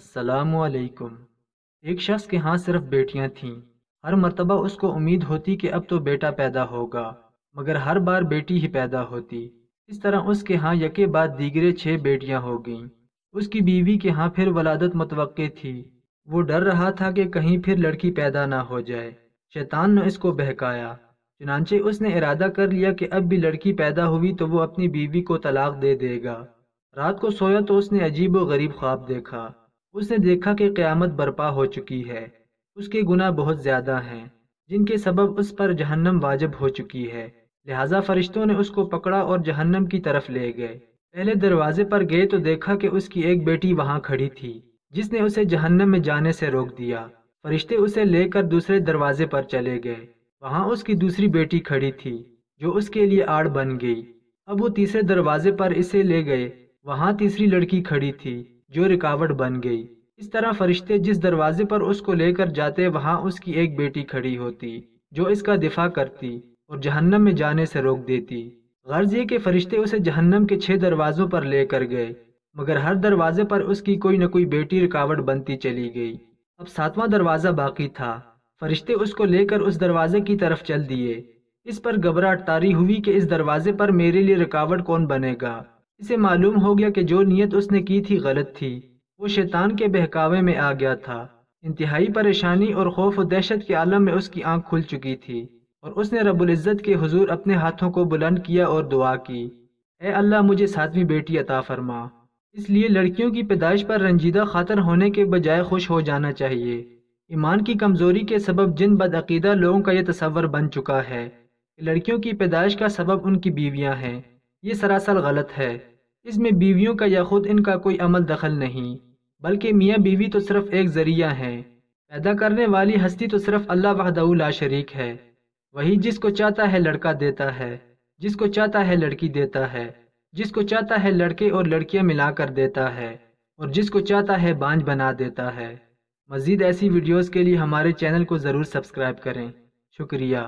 السلام علیکم۔ ایک شخص کے ہاں صرف بیٹیاں تھیں۔ ہر مرتبہ اس کو امید ہوتی کہ اب تو بیٹا پیدا ہوگا، مگر ہر بار بیٹی ہی پیدا ہوتی۔ اس طرح اس کے ہاں یکے بعد دیگرے 6 بیٹیاں ہو گئیں۔ اس کی بیوی کے ہاں پھر ولادت متوقع تھی۔ وہ ڈر رہا تھا کہ کہیں پھر لڑکی پیدا نہ ہو جائے۔ شیطان نے اس کو بہکایا، چنانچہ اس نے ارادہ کر لیا کہ اب بھی لڑکی پیدا ہوئی تو وہ اپنی بیوی کو طلاق دے دے گا۔ رات کو سویا تو اس نے عجیب و غریب خواب دیکھا۔ اس نے دیکھا کہ قیامت برپا ہو چکی ہے۔ اس کے گناہ بہت زیادہ ہیں، جن کے سبب اس پر جہنم واجب ہو چکی ہے۔ لہٰذا فرشتوں نے اس کو پکڑا اور جہنم کی طرف لے گئے۔ پہلے دروازے پر گئے تو دیکھا کہ اس کی ایک بیٹی وہاں کھڑی تھی، جس نے اسے جہنم میں جانے سے روک دیا۔ فرشتے اسے لے کر دوسرے دروازے پر چلے گئے۔ وہاں اس کی دوسری بیٹی کھڑی تھی، جو اس کے لیے آڑ بن گئی۔ اب وہ تیسرے دروازے پر اسے لے گئے۔ وہاں تیسری لڑکی کھڑی تھی، جو رکاوٹ بن گئی۔ اس طرح فرشتے جس دروازے پر اس کو لے کر جاتے وہاں اس کی ایک بیٹی کھڑی ہوتی، جو اس کا دفاع کرتی اور جہنم میں جانے سے روک دیتی۔ غرض یہ کہ فرشتے اسے جہنم کے 6 دروازوں پر لے کر گئے، مگر ہر دروازے پر اس کی کوئی نہ کوئی بیٹی رکاوٹ بنتی چلی گئی۔ اب 7واں دروازہ باقی تھا۔ فرشتے اس کو لے کر اس دروازے کی طرف چل دیے۔ اس پر گھبراہٹ طاری ہوئی کہ اس دروازے پر میرے لیے رکاوٹ کون بنے گا۔ اسے معلوم ہو گیا کہ جو نیت اس نے کی تھی غلط تھی۔ وہ شیطان کے بہکاوے میں آ گیا تھا۔ انتہائی پریشانی اور خوف و دہشت کے عالم میں اس کی آنکھ کھل چکی تھی، اور اس نے رب العزت کے حضور اپنے ہاتھوں کو بلند کیا اور دعا کی، اے اللہ مجھے 7ویں بیٹی عطا فرما۔ اس لیے لڑکیوں کی پیدائش پر رنجیدہ خاطر ہونے کے بجائے خوش ہو جانا چاہیے۔ ایمان کی کمزوری کے سبب جن بدعقیدہ لوگوں کا یہ تصور بن چکا ہے کہ لڑکیوں کی پیدائش کا سبب ان کی بیویاں ہیں، یہ سراسر غلط ہے۔ اس میں بیویوں کا یا خود ان کا کوئی عمل دخل نہیں، بلکہ میاں بیوی تو صرف ایک ذریعہ ہیں۔ پیدا کرنے والی ہستی تو صرف اللہ وحدہ لا شریک ہے۔ وہی جس کو چاہتا ہے لڑکا دیتا ہے، جس کو چاہتا ہے لڑکی دیتا ہے، جس کو چاہتا ہے لڑکے اور لڑکیاں ملا کر دیتا ہے، اور جس کو چاہتا ہے بانجھ بنا دیتا ہے۔ مزید ایسی ویڈیوز کے لیے ہمارے چینل کو ضرور سبسکرائب کریں۔ شکریہ۔